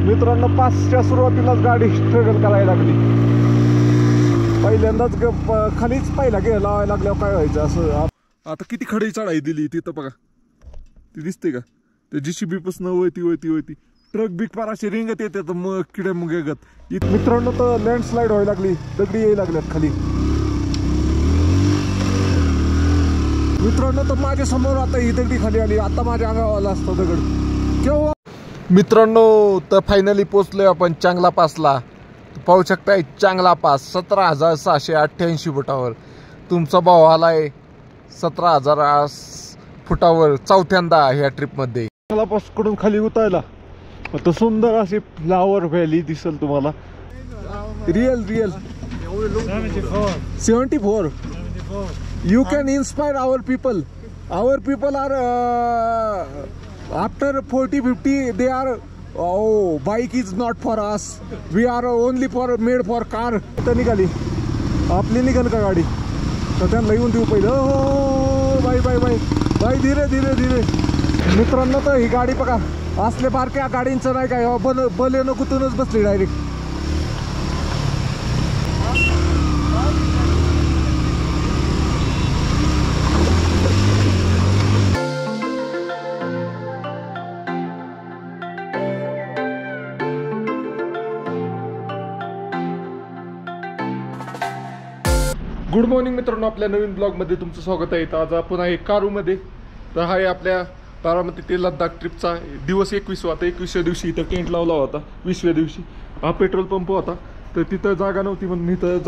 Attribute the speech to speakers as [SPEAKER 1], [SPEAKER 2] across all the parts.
[SPEAKER 1] मित्रांनो 5च्या सुरुवातीलाच गाडी स्ट्रगल करायला लागली. पहिल्यांदाच खालीच पहिला गेला लावायला लागल्यावर काय व्हायचं असं. आता किती खडी चढाई दिली तिथं बघा, ती दिसते का? ते JCB पासून वळती ट्रक बिग पार असे रिंगत येते मग किडे मुगे गत. मित्रांनो तर लँडस्लाइड व्हायला लागली, दगडी यायला लागल्यात खाली. मित्रांनो तर माझ्या समोर आता ही दगडी खाली आली, आता माझ्या अंगावाला असतो दगड केव्हा. मित्रांनो तर फायनली पोचलोय आपण चांगला पासला. पाहू शकताय चांगला पास 17,688 फुटावर. तुमचा भाव आलाय 17,000 फुटावर चौथ्यांदा ह्या ट्रिपमध्ये. चांगला पास कडून खाली उतरायला तर सुंदर अशी फ्लावर व्हॅली दिसेल तुम्हाला. Real 74. You can inspire our people. Our people are after 40-50 they are bike is not for us. We are only made for car. तर निघाली आपली, निघाल का गाडी तर त्यांना येऊन देऊ पहिलं. हो बाई धीरे. मित्रांनो तर ही गाडी बघा, असले बारक्या गाडींचं नाही काय बलेनो कुठूनच बसली डायरेक्ट. गुड मॉर्निंग मित्रांनो, आपल्या नवीन ब्लॉगमध्ये तुमचं स्वागत आहे. आज आपण आहे कारूमध्ये. तर हा आहे आपल्या बारामती ते लद्दाख ट्रिपचा दिवस 21. आता 21व्या दिवशी इथं टेंट लावला होता. 20व्या दिवशी हा पेट्रोल पंप होता, तर तिथं जागा नव्हती म्हणून इथं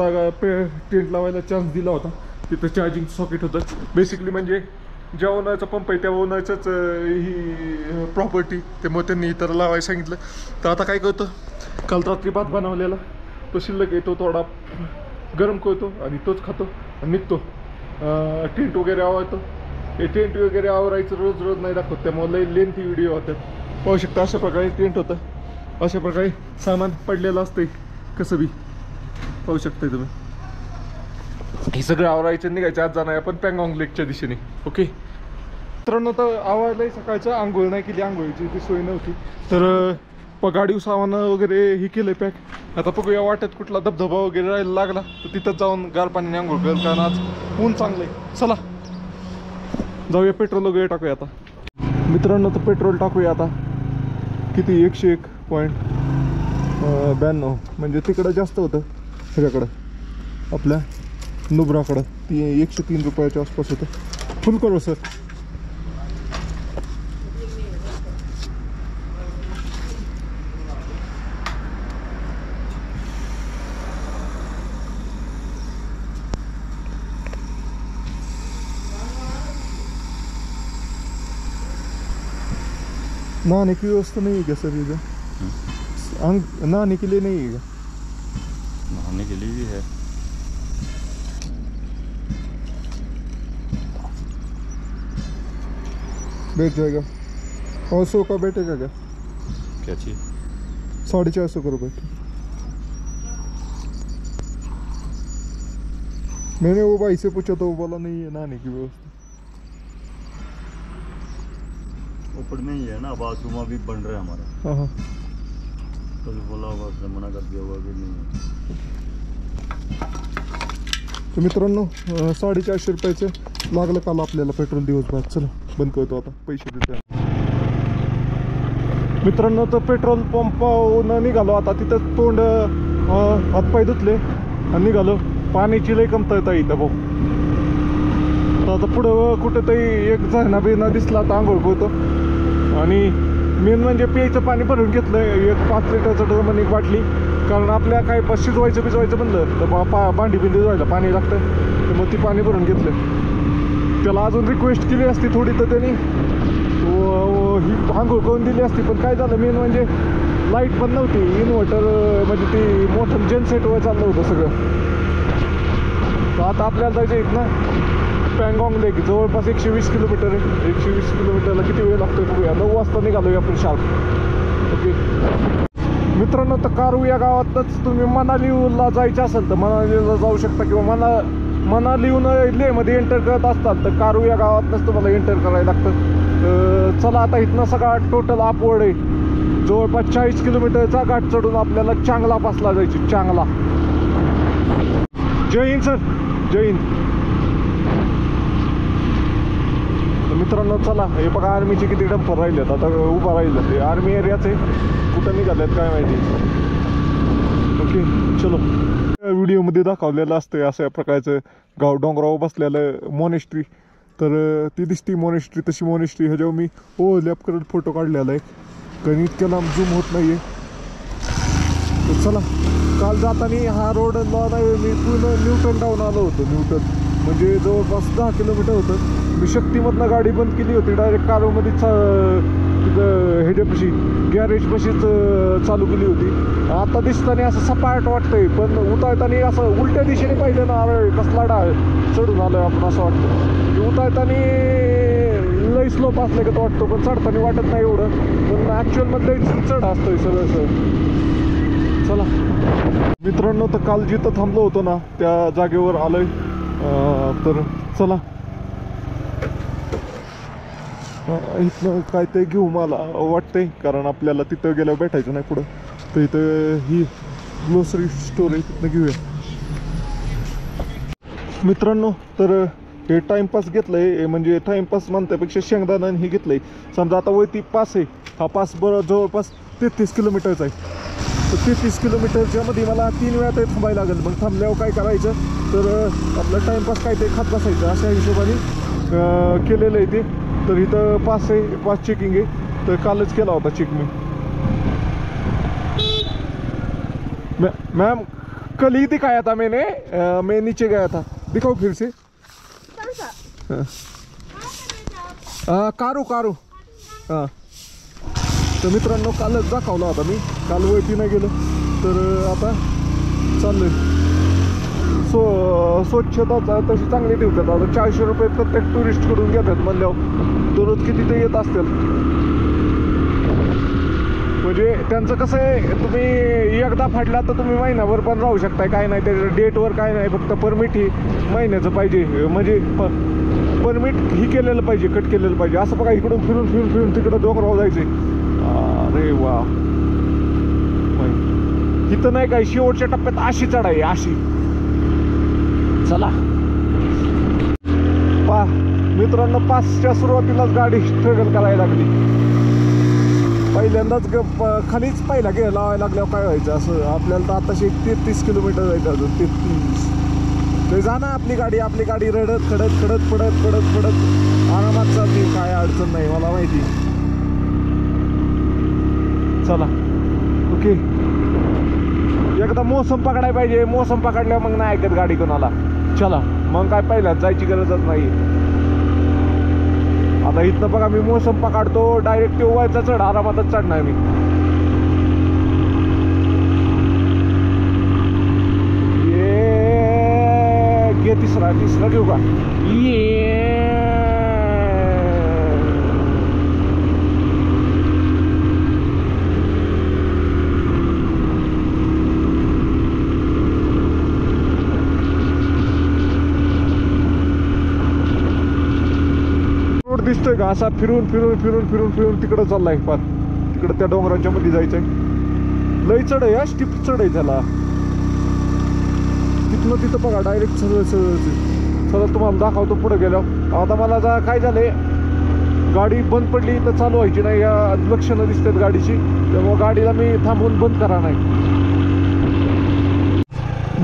[SPEAKER 1] टेंट लावायला चान्स दिला होता. तिथं चार्जिंग सॉकेट होतं. बेसिकली म्हणजे ज्या ओनरचा पंप आहे त्या ओनरचंच ही प्रॉपर्टी, त्यामुळे त्यांनी इथं लावायला सांगितलं. तर आता काय करतो, काल रात्री भात बनवलेला तो शिल्लक येतो, थोडा गरम करतो आणि तोच खातो आणि निघतो. टेंट वगैरे आवडतो. हे टेंट वगैरे आवरायचं रोज नाही दाखवत, त्यामुळे लेंथी व्हिडिओ होतात. पाहू शकता अशा प्रकारे टेंट होतं, अशा प्रकारे सामान पडलेलं असतंय कसं बी पाहू शकताय तुम्ही. हे सगळं आवरायचं निघायचं. आज जाणार आपण पँगॉंग लेकच्या दिशेने. ओके मित्रांनो, तर आवडलंय सकाळचं. आंघोळ नाही केली, आंघोळीची ती सोय नव्हती, तर गाडी सामान वगैरे हे केलंय पॅक. आता बघूया वाटत कुठला धबधबा वगैरे राहायला लागला तर तिथं जाऊन गार पाण्याने आंघोळ करेल, कारण आज ऊन चांगलंय. चला जाऊया पेट्रोल वगैरे टाकूया आता. मित्रांनो तर पेट्रोल टाकूया आता. किती 101.92 म्हणजे तिकडं जास्त होतं, ह्याच्याकडं आपल्या नुब्राकडं ती 103 रुपयाच्या आसपास होतं. फुल करू सर. नहाने की व्यवस्था नहीं है क्या सर इधर? नहाने के लिए नहीं है क्या?
[SPEAKER 2] नहाने के लिए भी है.
[SPEAKER 1] बैठ जाएगा. और 100 का बैठेगा क्या?
[SPEAKER 2] क्या चीज?
[SPEAKER 1] 450 का रुपये. मैंने वो भाई से पूछा तो वो बोला नहीं है नहाने की व्यवस्था.
[SPEAKER 2] ऊपर में ही है ना, बाथरूम अभी बन रहा है हमारा.
[SPEAKER 1] हाँ
[SPEAKER 2] तो बोला होगा, उसने मना कर दिया होगा कि नहीं.
[SPEAKER 1] तर मित्रांनो 450 रुपयाचं लागलं काल आपल्याला पेट्रोल दिवसभर. चला बंद करतो आता, पैसे देतो. मित्रांनो तर पेट्रोल पंपावरून निघालो आता. तिथं तोंड हातपाय धुतले आणि निघालो. पाण्याची लई कमतरता इथं भाऊ. तर आता पुढं कुठंतरी एक झरणा बिरणा दिसला तर आंघोळ करतो. आणि मेन म्हणजे प्यायचं पाणी भरून घेतलं एक 5 लिटरचं ड्रम आणि एक बाटली, कारण आपल्या काय शिजवायचं म्हणलं तर भांडी बिंडी धुवायला पाणी लागतं, तर मग ती पाणी भरून घेतलं. त्याला अजून रिक्वेस्ट केली असती थोडी तर त्यांनी ही आंघोळ करून दिली असती. पण काय झालं, मेन म्हणजे लाईट पण नव्हती. इन्व्हर्टर म्हणजे ती मोठं जेनसेटवर चाललं होतं सगळं. तर आता आपल्याला जायचं इथं पँगॉंग लेक जवळपास 120 किलोमीटर आहे. 120 किलोमीटरला किती वेळ लागतो बघूया. 9 वाजता निघालो आपण शार्प. ओके मित्रांनो, तर कारू या गावातच तुम्ही मनालीला जायचं असेल तर मनालीला जाऊ शकता, किंवा मनालीहून लेहमध्ये एंटर करत असतात तर कारू या गावातच तुम्हाला एंटर करायला लागतं. चला आता इथनं सगळा टोटल अपवर्ड आहे. जवळपास 40 किलोमीटरचा घाट चढून आपल्याला चांगला पासला जायची. चांगला. जय हिंद सर. जय हिंद. मित्रांनो चला, हे बघा आर्मीचे किती डंपर राहिलेत आता उभा राहिलं. ते आर्मी एरियाच आहे, कुठं निघालेत काय माहिती. ओके चलो. व्हिडिओमध्ये दाखवलेलं असतं अशा प्रकारचं गाव डोंगरावर बसलेलं मोनेस्ट्री. तर ती दिसती मोनेस्ट्री, तशी मोनेस्ट्री ह्याच्यावर मी लॅप करत फोटो काढलेला आहे, कारण इतक्या लांब झूम होत नाही आहे. तर चला, काल जाताना हा रोड नाही, मी पूर्ण न्यूटन डाऊन आलो होतो. न्यूटन म्हणजे जवळपास 10 किलोमीटर होतं. मी शक्तीमधनं गाडी बंद केली होती, डायरेक्ट कारोमध्ये तिथं ह्याच्यापाशी गॅरेजपाशीच चालू केली होती. आता दिसताना असं सपाट वाटतंय, पण उतारताना असं उलट्या दिशेने पाहिलं ना, अरे कसला डाळ चढून आलोय आपण असं वाटतं. उतारताना लई स्लोप असलं का तो वाटतो, पण चढताना वाटत नाही एवढं. पण ॲक्च्युअलमध्ये चढ असतोय सगळं. चला मित्रांनो, तर काल जिथं थांबलो होतो ना त्या जागेवर आलोय. तर चला, इथनं काय ते घेऊ मला वाटतंय, कारण आपल्याला तिथं गेल्यावर भेटायचं नाही पुढं. तर इथं ही ग्लोसरी स्टोर आहे, तिथनं घेऊया. मित्रांनो, तर हे टाइमपास घेतलंय, म्हणजे टाइमपास म्हणण्यापेक्षा शेंगदाणा हे घेतलंय. समजा आता वरती पास आहे, हा पास जवळपास 33 किलोमीटरचा आहे. तर 33 किलोमीटरच्या मध्ये मला 3 वेळा तरी थांबायला लागेल. मग थांबल्यावर काय करायचं, तर आपलं टाइमपास काय ते खात बसायचं, अशा हिशोबाने केलेलं आहे ते. तर इथं पास आहे, पास चेकिंग आहे. तर कालच केला होता चेक मी. मैम कल ही दिखाया था मैंने, मैं नीचे गया था. दिखाओ फिर से. कारू कारू. हां, तर मित्रांनो कालच दाखवला होता मी, काल वरती नाही गेलो. तर आता चाललोय. स्वच्छता तशी चांगली ठेवतात. आता 400 रुपये प्रत्येक टुरिस्टकडून घेतात म्हणल्यावर दररोज किती ते येत असतील. म्हणजे त्यांचं कसं आहे, तुम्ही एकदा फाडला तर तुम्ही महिनाभर पण राहू शकताय, काय नाही त्याच्या डेटवर काय नाही. फक्त परमिट ही महिन्याचं पाहिजे, म्हणजे परमिट ही केलेलं पाहिजे, कट केलेलं पाहिजे. असं बघा, इकडून फिरून फिरून फिरून तिकडं डोंगरावर जायचे. अरे वा, इथं नाही काय शेवटच्या टप्प्यात अशी चढाई अशी. चला मित्रांनो, पासच्या सुरुवातीलाच गाडी स्ट्रगल करायला लागली. पहिल्यांदाच खालीच पहिला घ्यायला लावायला लागल्यावर काय व्हायचं. असं आपल्याला तर आताशी 33 किलोमीटर जायचं अजून 33. ते जा ना, आपली गाडी रडत खडत खडत पडत पडत पडत आरामात चालली, काय अडचण नाही मला माहिती. चला ओके, एकदा मोसम पकडायला पाहिजे. मोसम पकडल्यावर मग नाही ऐकत गाडी कोणाला. चला मग काय पहिल्याच जायची गरजच नाही. आता इथनं बघा, मी मोसम पकडतो, डायरेक्ट व्हायचा चढ आरामातच चढणार मी. ये तिसरा घेऊ का. ये दिसतोय का असा फिरून फिरून फिरून फिरून फिरून तिकडं चाललाय. पार तिकडं त्या डोंगराच्या मध्ये जायचंय. लई चढ आहे, स्टिप चढ आहे त्याला. तिथनं तिथं बघा डायरेक्ट सरळ तुम्हाला दाखवतो पुढे गेल्यावर. आता मला काय झालंय, गाडी बंद पडली तर चालू व्हायची नाही, या लक्षणं दिसतात गाडीची. त्यामुळे गाडीला मी थांबवून बंद करा नाही.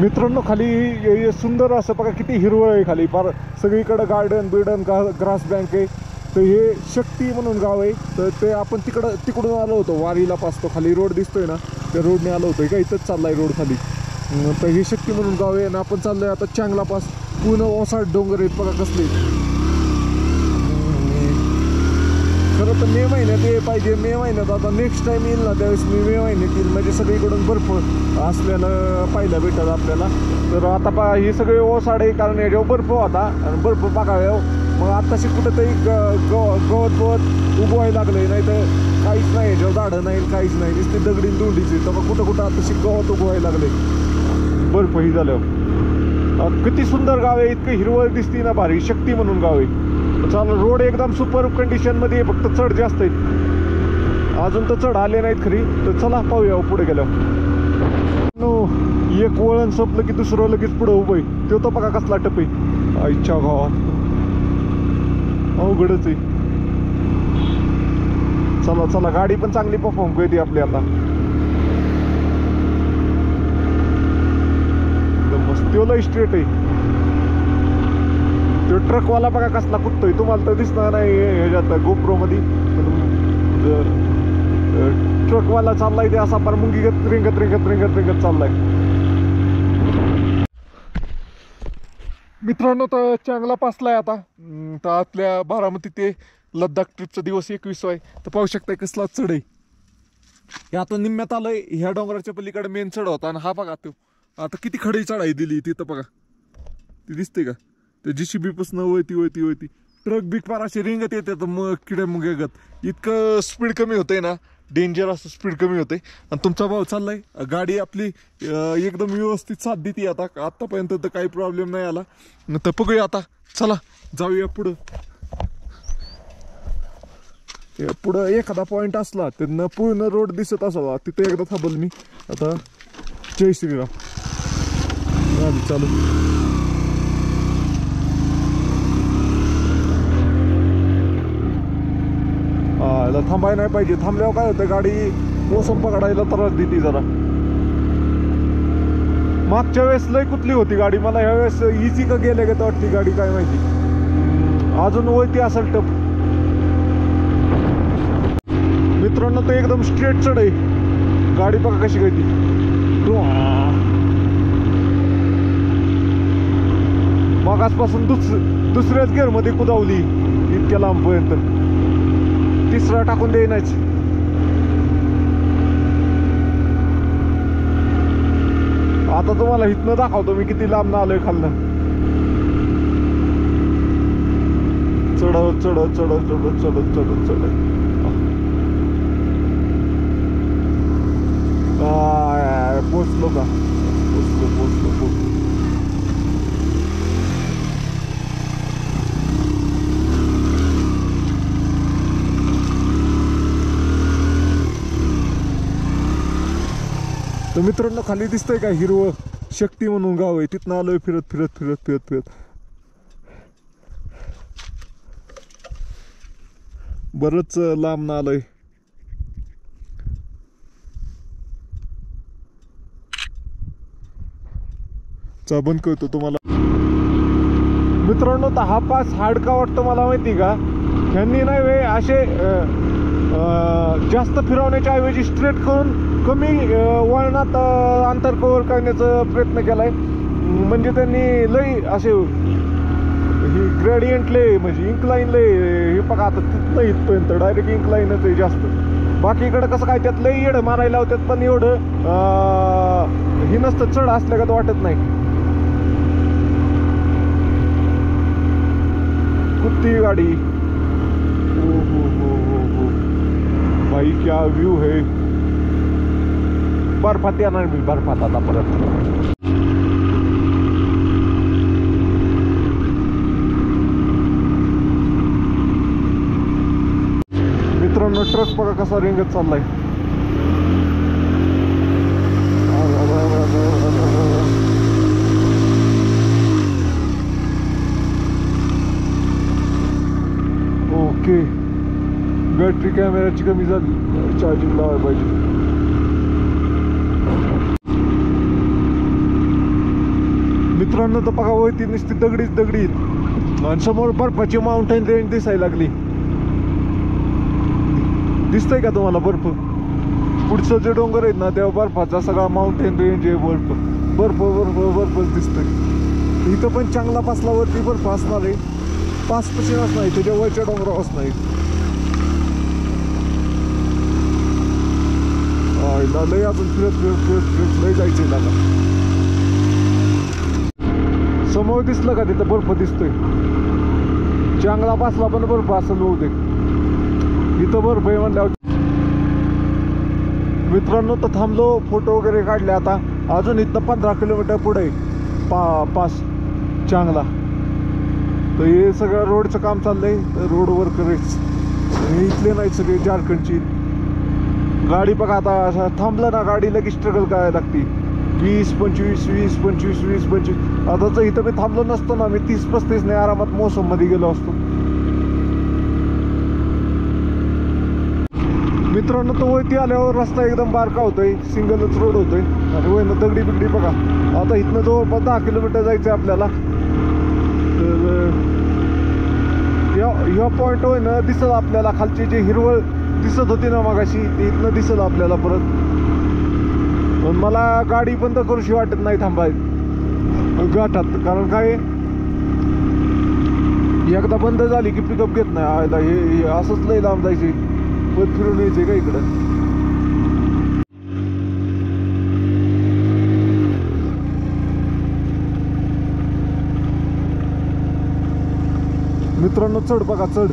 [SPEAKER 1] मित्रांनो, खाली सुंदर असं बघा, किती हिरवळ आहे खाली. फार सगळीकडं गार्डन बिर्डन, ग्रास बँक आहे. तर हे शक्ती म्हणून गाव आहे. तर ते आपण तिकडून आलो होतो वारीला पास. तो खाली रोड दिसतोय ना, त्या रोडने आलो होतो. का इथंच चाललाय रोड खाली. तर हे शक्ती म्हणून गाव आहे. आणि आपण चाललोय आता चांगला पास. पूर्ण ओसाड डोंगर आहेत बघा कसले. खरं तर मे महिन्यात ये पाहिजे. मे महिन्यात आता नेक्स्ट टाइम येईल ना, त्यावेळेस मी मे महिन्यात येईल. म्हणजे सगळीकडून बर्फ असलेलं पाहायला भेटत आपल्याला. तर आता हे सगळे ओसाड आहे, कारण याच्यावर बर्फ होता आणि बर्फ बघाव्या. मग आत्ताशी कुठंतरी गवत उभं व्हायला लागलंय. नाही तर काहीच नाही, याच्यावर झाडं नाही, काहीच नाही, नुसते दगडी दोंडीचे. तर मग कुठं आत्ताशी गवत उभं व्हायला लागले बर्फ ही झाल्यावर. किती सुंदर गाव आहे, इतकं हिरवळ दिसते ना, भारी. शक्ती म्हणून गाव आहे. चालू रोड एकदम सुपर कंडिशन मध्ये, फक्त चढ जास्त आहेत. अजून तर चढ आले नाहीत खरी. तर चला पाहूया पुढे गेल्यावर. एक वळण संपलं की दुसरं लगेच पुढं उभं आहे. तो तर बघा कसला टप आहे. आईच्या गावात अवघडच आहे. चला चला, गाडी पण चांगली परफॉर्म करते आपली आता. एकदम मस्त. तो लय स्ट्रेट आहे. तो ट्रकवाला बघा कसला कुदतोय. तुम्हाला तर दिसणार नाही ह्याच्यात गोप्रो मध्ये. ट्रकवाला चाललाय ते असा पर मुंगीगत रिंगत रिंगत रिंगत रिंगत चाललाय. मित्रांनो, तर चांगला पासलाय आता. तर आपल्या बारामती ते लद्दाख ट्रिपचा दिवस 21 आहे. तर पाहू शकताय कसला चढ आहे. हे आता निम्म्यात आलंय. ह्या डोंगराच्या पलीकडे मेन चढ होता. आणि हा बघा तो आता किती खडी चढाई दिली तिथं बघा. ती दिसते का? ते JCB पासून वळती वळती वळती ट्रक बिक पार असे रिंगत येते. तर मग किडे मग इतकं स्पीड कमी होतंय ना. डेंजर असं स्पीड कमी होते. आणि तुमचा भाऊ चाललाय. गाडी आपली एकदम व्यवस्थित साथ देते आता. आतापर्यंत तर काही प्रॉब्लेम नाही आला. तर बघूया आता. चला जाऊया पुढं. पुढं एखादा पॉइंट असला तर पूर्ण रोड दिसत असावा तिथे एकदा थांबल मी आता. जय श्रीराम. चालू. याला थांबाय नाही पाहिजे. थांबल्यावर काय होतं, गाडी मोसम पकडायला त्रास देते जरा. मागच्या वेळेस लय कुठली होती गाडी. मला ह्या वेळेस इझी का गेले का वाटती गाडी काय माहिती. अजून वळती असेल टप. मित्रांनो, तो एकदम स्ट्रेट चढ आहे. गाडी बघा कशी गळती. मागासपासून दुसऱ्याच गिअरमध्ये कुदावली इतक्या लांबपर्यंत. तिसरा टाकून देईनाच. आता तुम्हाला इथनं दाखवतो मी किती लांब आलोय खालनं. चढत चढत चढत चढत चढत चढत चढत पोचलो का? पोचलो पोचलो पोचलो. तर मित्रांनो, खाली दिसतंय का हिरवं शक्ती म्हणून गाव आहे. तिथनं आलोय फिरत फिरत फिरत फिरत फिरत. बरंच लांब ना आलोय. बंद करतो तुम्हाला. मित्रांनो, तर हा पास हार्ड का वाटतं मला माहिती का? ह्यांनी नाही वे असे जास्त फिरवण्याच्या ऐवजी स्ट्रेट करून कमी वळणात अंतर कव्हर करण्याचा प्रयत्न केलाय. म्हणजे त्यांनी लई असे ही ग्रेडियंट लय म्हणजे इन्क्लाइन लय. हे बघा आता तिथनं इथपर्यंत डायरेक्ट इन्क्लाइनच आहे जास्त. बाकीकडे कसं काय त्यात लई येडं मारायला लावतात पण एवढं ही नसतं. चढ असल्या का वाटत नाही. कुठली गाडी. हो हो हो हो हो भाई, क्या व्यू है. बर्फात येणार मी. बर्फात आता परत. मित्रांनो, ट्रक बघा कसा रिंगत चाललाय. ओके, बॅटरी कॅमेराची कमी झाली. चार्जिंग लावायला पाहिजे. मित्रांनो, तर बघा वरती नुसती दगडीच दगडी. आणि समोर बर्फाची माउंटेन रेंज दिसायला लागली. दिसतंय का तुम्हाला बर्फ? पुढचं जे डोंगर आहेत ना तेव्हा बर्फाचा सगळा माउंटेन रेंज आहे. बर्फ बर्फ बर्फ बर्फच दिसतंय. इथं पण चांगला पासलावरती बर्फ असणार आहे. पास पशीनच नाही, त्याच्या वरच्या डोंगरावरच नाही. लय अजून फिरत फिरत फिरत फिरत लय जायचंय दादा. समोर दिसलं का तिथं बर्फ दिसतोय. चांगला पासला पण बर्फ असं बहुतेक. इथं बर्फ आहे म्हणल्यावर. मित्रांनो, तर थांबलो, फोटो वगैरे काढले. आता अजून इथनं 15 किलोमीटर पुढे पास चांगला. तर हे सगळं रोडचं काम चाललंय. रोड वर्करच इथले नाही, सगळे झारखंडची. गाडी बघा आता असं थांबलं ना गाडी लगेच स्ट्रगल करायला लागते 20-25 20-25 20-25 आता जर इथं मी थांबलो नसतो ना मी 30-35 ने आरामात मोसम मध्ये गेलो असतो. मित्रांनो तो वरती आल्यावर रस्ता एकदम बारका होतोय सिंगलच रोड होतोय आणि वयनं दगडी बिगडी बघा. आता इथनं जवळपास 10 किलोमीटर जायचं आहे आपल्याला. तर ह्या पॉइंट होय ना दिसत आपल्याला खालची जी हिरवळ दिसत होती ना मगाशी ते इथनं दिसत आपल्याला परत. पण मला गाडी बंद करूशी वाटत नाही थांबाय घाटात कारण काय एकदा बंद झाली की पिकअप घेत नाही आयला हे असंच लय लांब जायचे परत फिरून यायचे का इकडं. मित्रांनो चढ बघा चढ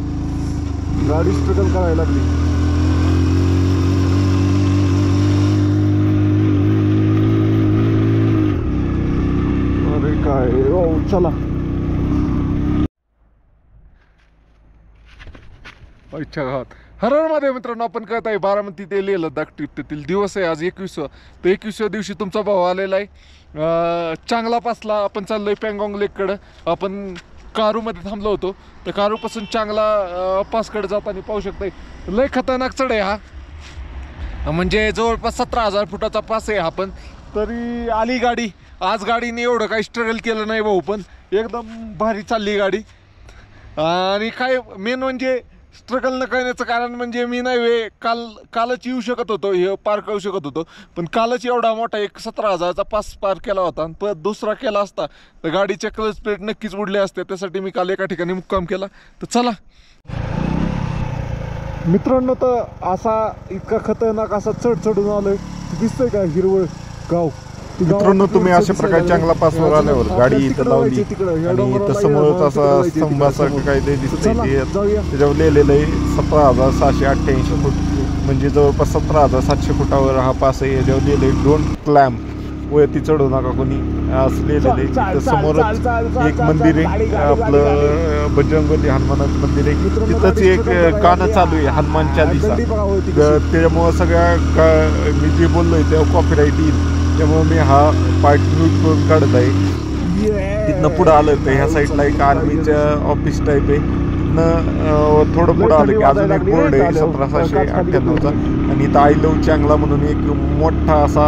[SPEAKER 1] गाडी स्ट्रगल करायला लागली. अरे काय ओ चला अच्छा घात हररमध्ये मित्रांनो आपण कळत आहे बारामती ते लेह लडाख ट्रिप तेथील दिवस आहे आज 21. तर 21व्या दिवशी तुमचा भाऊ आलेला आहे. चांगला पासला आपण चाललोय पँगॉंग लेककडं. आपण कारूमध्ये थांबलो होतो तर कारूपासून चांगला पासकडे जाताना पाहू शकताय लय खतरनाक चढ आहे हा. म्हणजे जवळपास 17,000 फुटाचा पास आहे हा. पण तरी आली गाडी आज. गाडीने एवढं काही स्ट्रगल केलं नाही भाऊ पण एकदम भारी चालली गाडी. आणि काय मेन म्हणजे स्ट्रगल न करण्याचं कारण म्हणजे मी नाही कालच येऊ शकत होतो हे पार करू शकत होतो पण कालच एवढा मोठा एक 17,000चा पास पार केला होता आणि परत दुसरा केला असता तर गाडीच्या क्लच प्लेट नक्कीच उडले असते. त्यासाठी मी काल एका ठिकाणी मुक्काम केला. तर चला मित्रांनो तर असा इतका खतरनाक असा चढून आलोय दिसतंय का हिरवळ गाव.
[SPEAKER 2] मित्रांनो तुम्ही अशा प्रकारे चांगला पासवर आल्यावर गाडी इथं लावली आणि इथं समोरच असा स्तंभ असा काही ते दिसतंय त्याच्यावर लिहिलेलं आहे 17,788 फूट म्हणजे जवळपास 17,700 फुटावर हा पास आहे. याच्यावर लिहिलंय डोंट क्लाइम्ब वरती चढू नका कोणी असं लिहिलेलं आहे. इथं समोरच एक मंदिर आहे आपलं बजरंगबली हनुमानाचं मंदिर आहे. तिथंच एक गाणं चालू आहे हनुमान चालीसा. त्याच्यामुळं सगळ्या मी जे बोललोय तेव्हा कॉपीराईट येईल त्यामुळे मी हा पार्ट म्यूट करून काढत आहे. तिथनं पुढं आलं तर ह्या साईडला एक आर्मीचं ऑफिस टाईप आहे. तिथनं थोडं पुढं आलं की अजून एक बोर्ड आहे 1798चा आणि इथं आय लव्ह चांगला म्हणून एक मोठा असा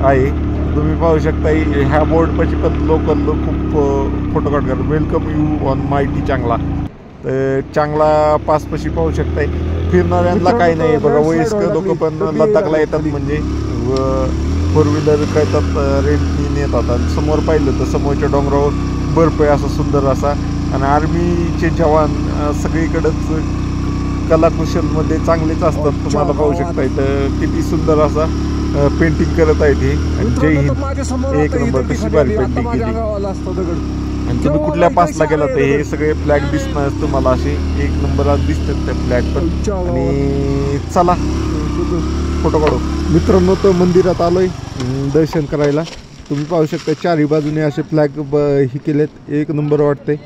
[SPEAKER 2] आहे. तुम्ही पाहू शकता ह्या बोर्डपाशी पण लोकल खूप फोटो काढतात. वेलकम यू ऑन मायटी चांगला. तर चांगला पासपाशी पाहू शकताय. फिरणाऱ्यांना काही नाही बघा वयस्कर लोक पण लडाखला येतात म्हणजे 4 व्हीलर कळतात रेंटनी येतात. आणि समोर पाहिलं तर समोरच्या डोंगरावर बर्फ आहे असा सुंदर असा. आणि आर्मीचे जवान सगळीकडेच कलाकुशलमध्ये चांगलेच असतात. तुम्हाला पाहू शकता इथं किती सुंदर असा पेंटिंग करत आहे ते. जय हिंद एक नंबर कशी भारी पेंटिंग केली. आणि तुम्ही कुठल्या पासला गेला तर हे सगळे फ्लॅग दिसणार तुम्हाला असे एक नंबर दिसतात त्या फ्लॅग पण. आणि चला फोटो काढू. मित्रांनो तर मंदिरात आलोय दर्शन करायला. तुम्ही पाहू शकता चारही बाजूने असे फ्लॅग हे केलेत एक नंबर वाटतंय.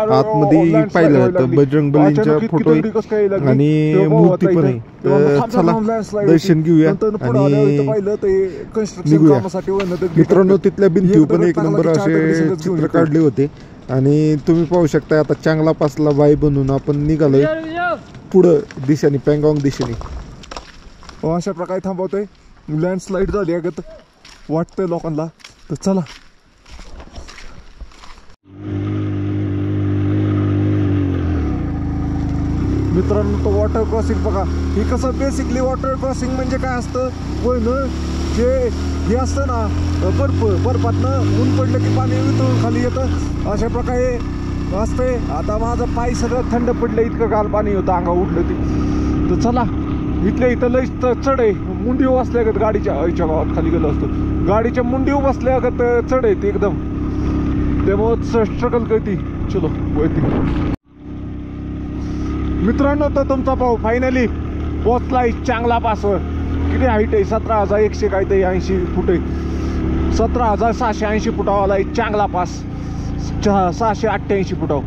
[SPEAKER 2] आतमध्ये पाहिलं तर बजरंगबलींचा फोटो आहे आणि मूर्ती पण आहे. तर चला दर्शन घेऊया आणि निघूया. मित्रांनो तिथल्या भिंतीवर पण एक नंबर असे चित्र काढले होते. आणि तुम्ही पाहू शकता आता चांगला पासला बाई बनून आपण निघालोय पुढं दिशेने पँगॉंग दिशेने. अशा प्रकारे थांबवतोय. लँडस्लाईड झाली अगत वाटतंय लोकांना. तर चला मित्रांनो तो वॉटर क्रॉसिंग बघा. हे कसं बेसिकली वॉटर क्रॉसिंग म्हणजे काय असतं ना जे हे असतं ना बर्फातनं ऊन पडलं की पाणी वितळून खाली येतं अशा प्रकारे असते. आता माझं पाय सगळं थंड पडलं इतकं गार पाणी होतं अंगा उडलं ते. तर चला इथल्या इथं लई चढ आहे. मुंडीव बसल्यागत गाडीच्या आईच्या गावात खाली गेलो असतो. गाडीच्या मुंडीव बसल्यागत चढ आहे ते एकदम. त्यामुळे स्ट्रगल करते. चलो वरती. मित्रांनो तर तुमचा भाऊ फायनली पोचलाय चांगला पासवर. किती हाईट आहे 17,100 काहीतरी 80 फूट आहे. 17,680 फुटावाला आहे चांगला पास. 688 फुटावर.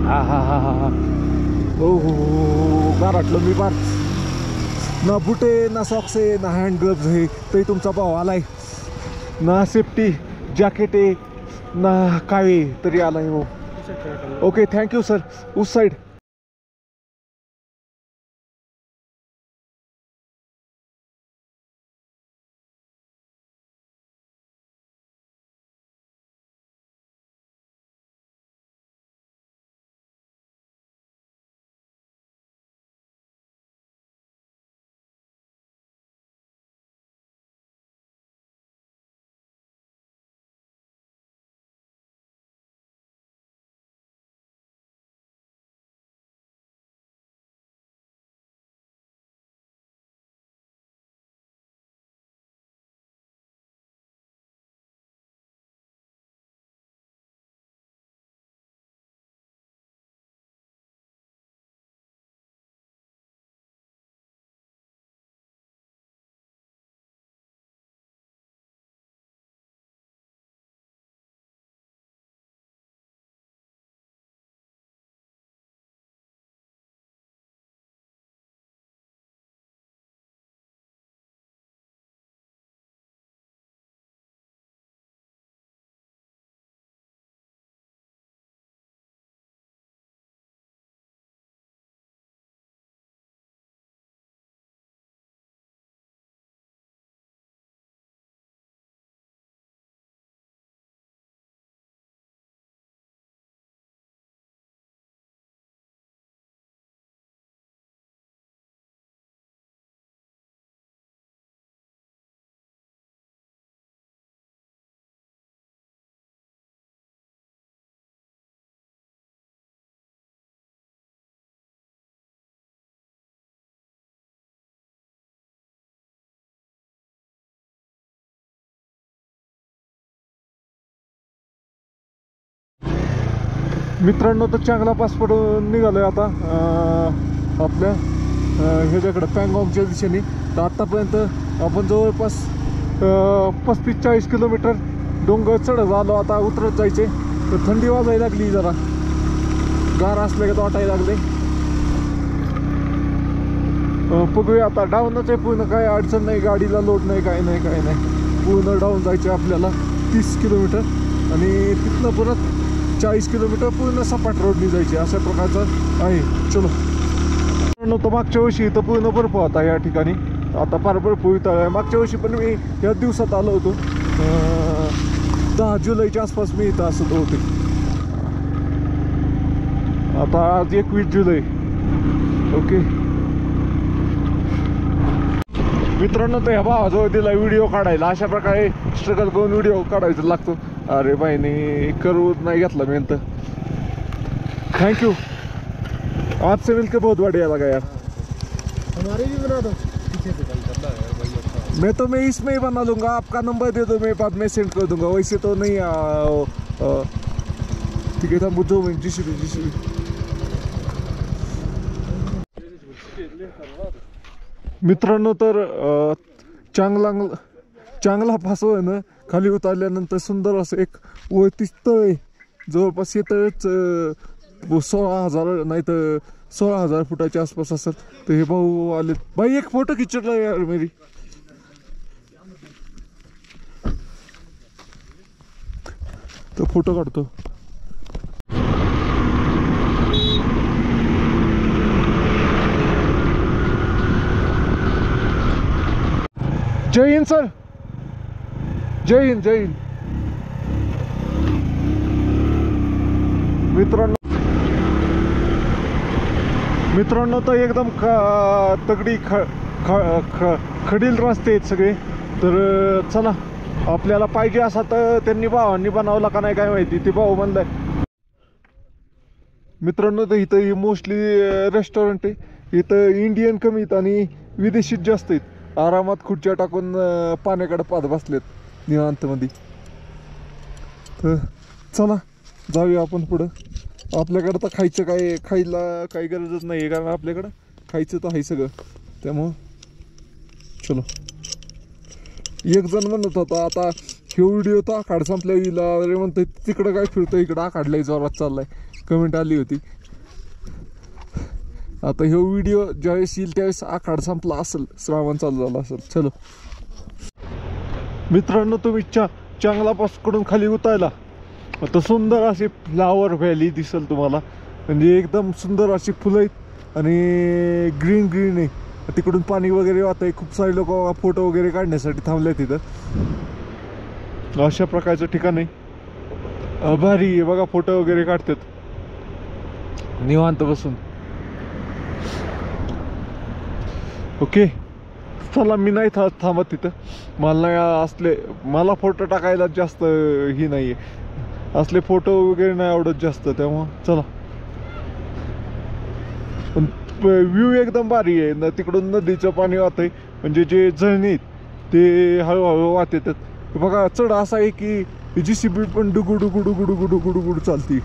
[SPEAKER 2] हा हा हा हा हा
[SPEAKER 3] हो हो गाराटलं मी बार ना बुटे ना सॉक्स आहे ना हँड ग्लव्स आहे तरी तुमचा भाव आलाय ना सेफ्टी जॅकेट आहे ना काय तरी आलाय हो ओके थँक्यू सर उस साईड मित्रांनो तर चांगला पासपोर्ट निघालोय आता आपल्या ह्याच्याकडं पँगॉंगच्या दिशेने तर आत्तापर्यंत आपण जवळपास 35-40 किलोमीटर डोंगर चढत आलो आता उतरत जायचे तर थंडी वाजायला लागली जरा गार असले का वाटायला लागले बघूया आता डाऊनच आहे पूर्ण काय अडचण नाही गाडीला लोड नाही काय नाही पूर्ण डाऊन जायचे आपल्याला 30 किलोमीटर आणि तिथनं परत 40 किलोमीटर पूर्ण सपाट रोडनी जायचे अशा प्रकारचं आहे चलो नव्हतं मागच्या वर्षी इथं पूर्ण बर्फ होता या ठिकाणी आता फार बर्फ इथं आहे मागच्या वर्षी पण मी या दिवसात आलो होतो 10 जुलैच्या आसपास मी इथं असत होते आता आज 21 जुलै ओके मित्रांनो तर ह्या भावाजवळ दिला व्हिडिओ काढायला अशा प्रकारे स्ट्रगल करून व्हिडिओ काढायचा लागतो अरे भाईने करू नहीं घेतला मैं तो थैंक यू आपसे मिलकर बहुत बढ़िया लगा यार
[SPEAKER 4] हमारे भी बना दो
[SPEAKER 3] मैं इसमें ही बना लूँगा आपका नंबर दे दो मैं बाद में सेंड कर दूंगा वैसे तो नहीं ठीक है था मुझे जीसीबी मित्रांनो तर चांगला फासो आहे ना खाली उतरल्यानंतर सुंदर असं एक वरती तळ आहे जवळपास हे तळच 16,000 नाही तर 16,000 फुटाच्या आसपास असेल तर हे भाऊ आले भाई एक फोटो खिचला यार मेरी तो फोटो काढतो जय हिंद सर जय हिंद मित्रांनो तर एकदम तगडी खडील रस्ते आहेत सगळे तर चला आपल्याला पाहिजे असा तर त्यांनी भावांनी बनवला का नाही काय माहिती ते भाऊ म्हणलाय मित्रांनो तर इथं मोस्टली रेस्टॉरंट आहे इथं इंडियन कमी आहेत आणि विदेशीच जास्त आहेत आरामात खुर्च्या टाकून पाण्याकडे पाहत बसलेत निवांतमध्ये तर चला जाऊया आपण पुढं आपल्याकडं तर खायचं खायला काही गरजच नाही आहे कारण आपल्याकडं खायचं तर आहे सगळं त्यामुळं चलो एक जण म्हणत होता आता हे व्हिडिओ तर आखाड संपल्या येईल अरे म्हणतोय तिकडं काय फिरतो इकडं आखाडलाय जोरात चाललाय कमेंट आली होती आता ह्यो व्हिडिओ ज्यावेळेस येईल त्यावेळेस आखाड संपला असेल, श्रावण चालू झाला असेल. चलो मित्रांनो, तुम्ही चांगलापासून खाली उतरायला आता सुंदर अशी फ्लावर व्हॅली दिसेल तुम्हाला. म्हणजे एकदम सुंदर अशी फुलं आहेत आणि ग्रीन ग्रीन आहे. तिकडून पाणी वगैरे वाहत आहे. खूप सारे लोक फोटो वगैरे काढण्यासाठी थांबले तिथं. अशा प्रकारचं ठिकाण आहे. भारी आहे बघा, फोटो वगैरे काढतात निवांत बसून. ओके चला, मी नाही थांबत तिथं. मला फोटो टाकायला जास्त ही नाही आहे. असले फोटो वगैरे नाही आवडत जास्त, त्यामुळं चला. पण व्ह्यू एकदम भारी आहे ना. तिकडून नदीचं पाणी वाहत आहे. म्हणजे जे झरणे आहेत ते हळूहळू वाहत येतात. बघा चढ असा आहे की JCB पण डुगू डुगू डुगू डुगू डुगू डुगू चालती.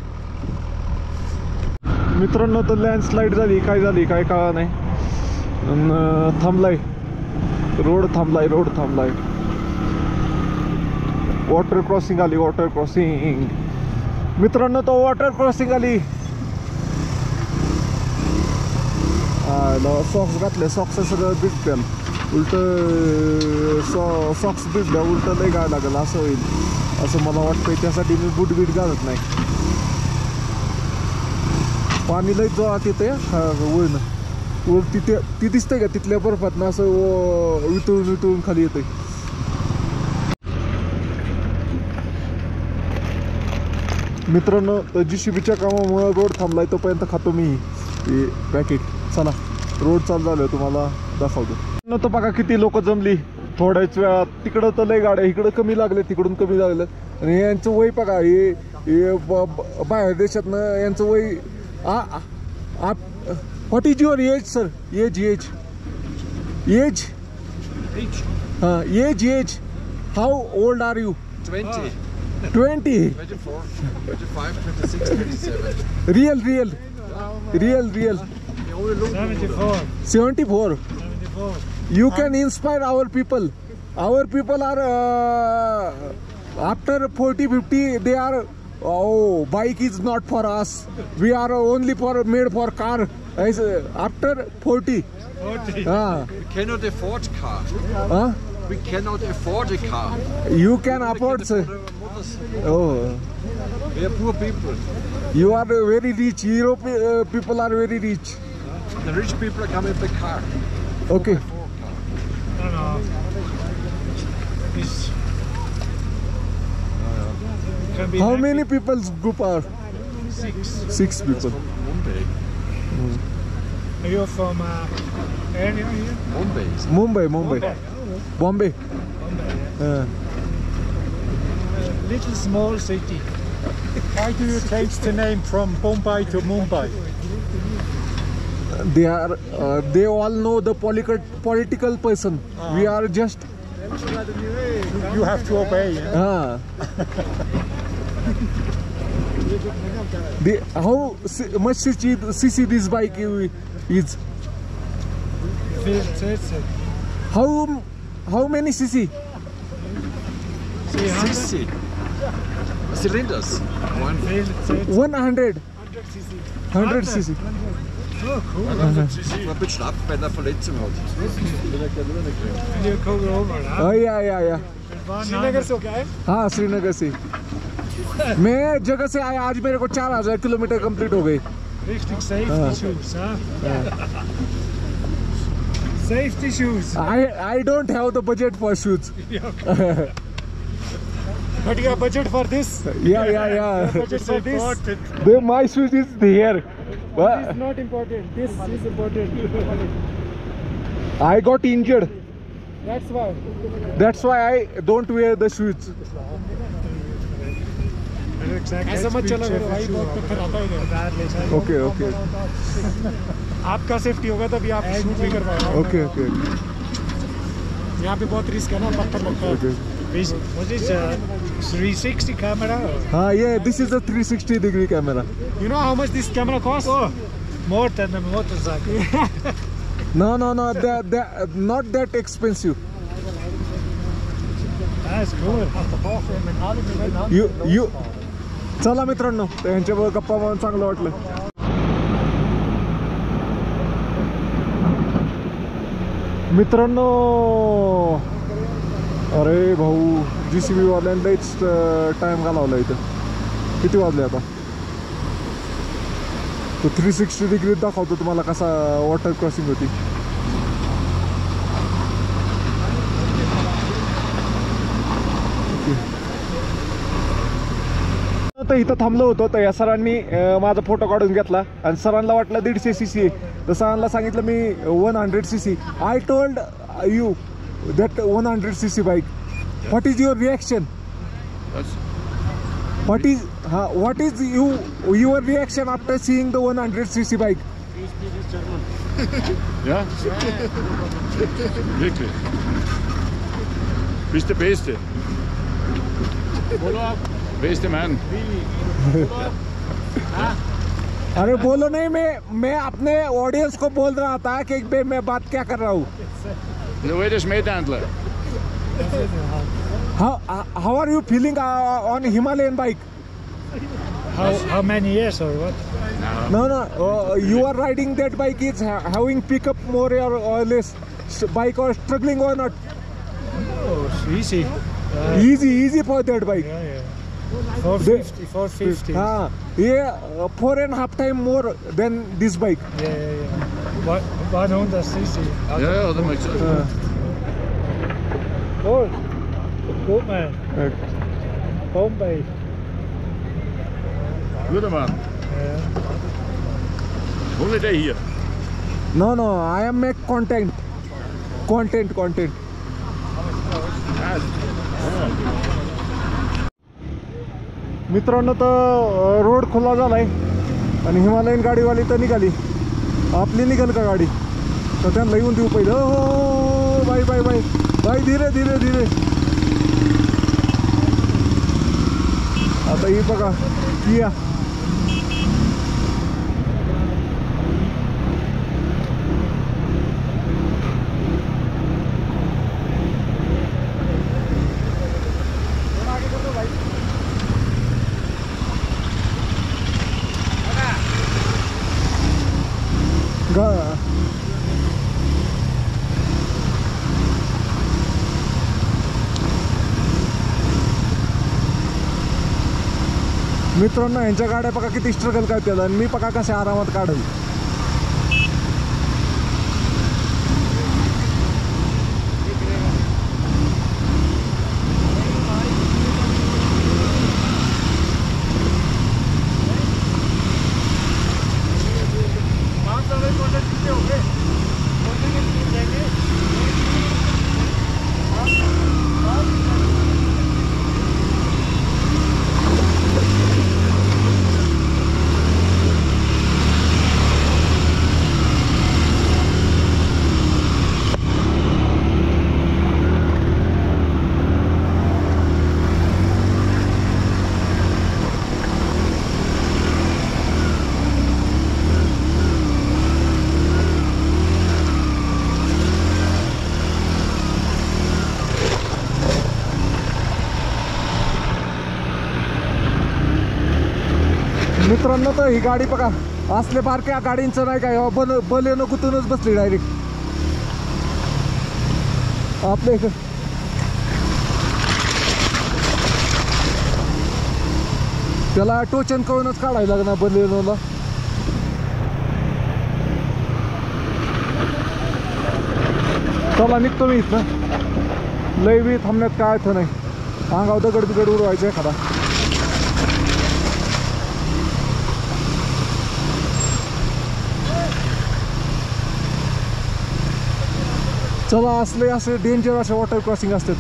[SPEAKER 3] मित्रांनो, तर लँडस्लाईड झाली काय झाली काय कळा नाही. थांबलाय रोड थांबलाय. वॉटर क्रॉसिंग आली. मित्रांनो, तो वॉटर क्रॉसिंग आली. सॉक्स घातले. सॉक्स सगळं भिजत्याल. उलट सॉक्स भिजल्या उलट लय गाय लागेल असं होईल असं मला वाटतंय. त्यासाठी मी बूट बीट घालत नाही. पाणी लय जोरात येते वळणं. वर तिथे ती दिसतंय का तिथल्या बर्फात ना असं वितळून खाली येते. मित्रांनो, JCBच्या कामामुळे रोड थांबलाय. तोपर्यंत खातो मी पॅकेट. चला रोड चालू झालं, तुम्हाला दाखवतो. तर बघा किती लोक जमली थोड्याच वेळात. तिकडं तर लय गाड्या, इकडं कमी लागले, तिकडून कमी लागलं. आणि यांचं वय बघा, हे बाहेर देशातनं यांचं वय. What is your age sir? Age हां, age how old are you?
[SPEAKER 5] 20,
[SPEAKER 3] 20.
[SPEAKER 5] 24, 25, 26, 27.
[SPEAKER 3] Real. 74. You can inspire our people. Our people are after 40, 50 they are, oh, bike is not for us. We are only made for car. After 40.
[SPEAKER 5] We cannot afford car. We cannot afford a car.
[SPEAKER 3] You can afford, sir. Oh,
[SPEAKER 5] We are poor people.
[SPEAKER 3] you are very rich. Europe people are very rich.
[SPEAKER 5] The rich people are coming by car.
[SPEAKER 3] Okay. How many people's group are? 6 people.
[SPEAKER 5] Mumbai.
[SPEAKER 4] Are you from area here?
[SPEAKER 5] Mumbai.
[SPEAKER 3] Mumbai. Bombay.
[SPEAKER 4] Little small city. Why do you change the name from Bombay to Mumbai?
[SPEAKER 3] They all know the political person. We are just.
[SPEAKER 4] You have to obey.
[SPEAKER 3] How much cc this bike is? How many cc?
[SPEAKER 5] 60 cylinders.
[SPEAKER 3] 100 cc.
[SPEAKER 5] Ein bisschen ab, wenn er Verletzung hat.
[SPEAKER 4] You go over, huh?
[SPEAKER 3] Oh yeah.
[SPEAKER 4] Srinagar से क्या है?
[SPEAKER 3] हाँ, श्रीनगर से. मैं जगह से आया. आज मेरे को 4000 kilometre complete हो गए.
[SPEAKER 4] Richtig safety shoes, huh? Safety shoes.
[SPEAKER 3] I don't have the budget for shoes.
[SPEAKER 4] But you have budget for this?
[SPEAKER 3] Yeah.
[SPEAKER 4] Budget for this?
[SPEAKER 3] My shoes is here.
[SPEAKER 4] This is not important. This is important.
[SPEAKER 3] I got injured.
[SPEAKER 4] That's why.
[SPEAKER 3] I don't wear the shoes.
[SPEAKER 4] ऐसा मत चला करो भाई, बहुत पत्थर आता है इधर.
[SPEAKER 3] Okay.
[SPEAKER 4] आपका सेफ्टी होगा तभी आप शूट भी कर पाओगे.
[SPEAKER 3] Okay.
[SPEAKER 4] यहाँ पे बहुत रिस्क है ना, पत्थर लगता है. What is 360 camera?
[SPEAKER 3] Yeah, this is a 360-degree camera.
[SPEAKER 4] You know how much this camera costs? Oh, more than a motorcycle.
[SPEAKER 3] No, they're not that expensive.
[SPEAKER 4] That's cool.
[SPEAKER 3] You चला मित्रांनो, यांच्याबरोबर गप्पा मारून चांगलं वाटलं. मित्रांनो, अरे भाऊ JCB वाल्यांनाच टाइम घालवला इथं. किती वाजले आता? तो 360 डिग्री दाखवतो तुम्हाला कसा वॉटर क्रॉसिंग होती. तर इथं थांबलो होतो तर या सरांनी माझा फोटो काढून घेतला आणि सरांना वाटलं 150 cc. तर सरांना सांगितलं मी 100 cc. I told you that 100 cc bike. What is your reaction? What is your reaction after seeing the 100 cc bike?
[SPEAKER 6] Ja? Wirklich. Bist der Beste. Beste Mann.
[SPEAKER 3] अरे बोलो नहीं, मैं अपने ऑडियंस को बोल रहा था कि मैं बात क्या कर रहा हूँ.
[SPEAKER 6] Nu is Meethandler.
[SPEAKER 3] How are you feeling on Himalayan bike?
[SPEAKER 4] How many years or what?
[SPEAKER 3] No. You are riding that bike. Is having pickup more or less bike or struggling or not?
[SPEAKER 4] Oh, it's easy.
[SPEAKER 3] Easy for that bike.
[SPEAKER 4] Yeah. 450.
[SPEAKER 3] Yeah, 4.5 times more than this bike.
[SPEAKER 4] Yeah. 100 cc.
[SPEAKER 6] Ja, dat mag ik zeggen.
[SPEAKER 4] Good man. Bombay.
[SPEAKER 6] Goede man.
[SPEAKER 4] Yeah.
[SPEAKER 6] Holiday hier.
[SPEAKER 3] No, I am make content. मित्रांनो, तर road खुला झालाय आणि Himalayan गाडीवाली तर निघाली. आपली निघाल का गाडी? तर त्यांना येऊन देऊ पहिलं. हो बाई धीरे. आता ही बघा किया. मित्रांनो, यांच्या गाड्या बघा किती स्ट्रगल करतात आणि मी बघा कशा आरामात काढेल. मित्रांनो, तर ही गाडी बघा असले बारक्या गाडींचं नाही काय, बलेनो कुठूनच बसली डायरेक्ट आपल्या इकडे. त्याला टोचन करूनच काढायला लागणार बलेनोला. चला निघतो मी इथनं. लय बी थांबण्यात काय अर्थ नाही. अंगाव दगड बिगड उडवायचं एखादा. चला, असे डेंजर असे वॉटर क्रॉसिंग असतात.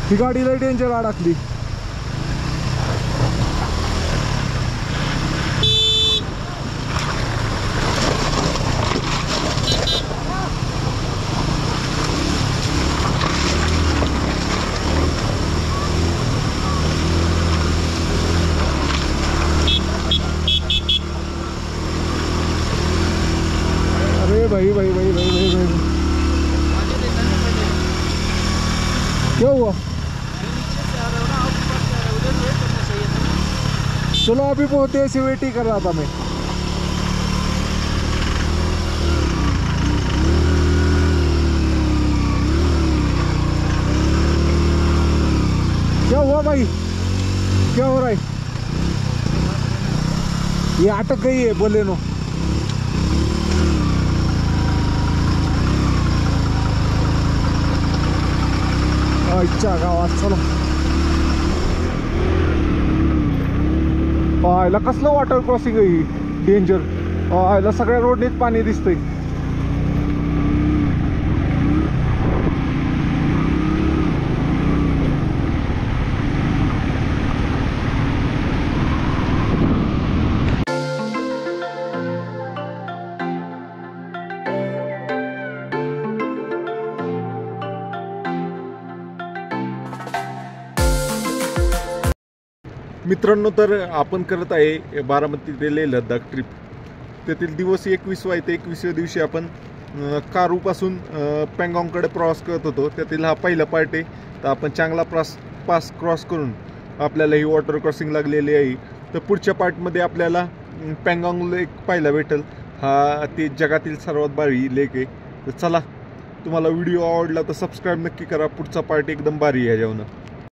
[SPEAKER 3] ही गाडी लय डेंजर अडकली. भाई क्या हुआ? चलो, अभी बहुत देर से वेट ही कर रहा था मैं. ओ भाई क्या हो रहा है? ये अटक गई है बोलेनो। अच्छा गावात चलो. आयला कसलं वॉटर क्रॉसिंग आहे ही, डेंजर. आयला सगळ्या रोडनीच पाणी दिसतंय.
[SPEAKER 2] मित्रांनो, तर आपण करत आहे बारामती ते लेह लद्दाख ट्रिप. त्यातील दिवस 21 आहे. ते 21व्या दिवशी आपण कारूपासून पँगॉंगकडे प्रवास करत होतो. त्यातील हा पहिला पार्ट आहे. तर आपण चांगला पास क्रॉस करून आपल्याला ही वॉटर क्रॉसिंग लागलेली आहे. तर पुढच्या पार्टमध्ये आपल्याला पँगॉंग लेक पाहायला भेटेल. हा ते जगातील सर्वात भारी लेक आहे. तर चला, तुम्हाला व्हिडिओ आवडला तर सबस्क्राईब नक्की करा. पुढचा पार्ट एकदम भारी आहे ह्याच्यावरून.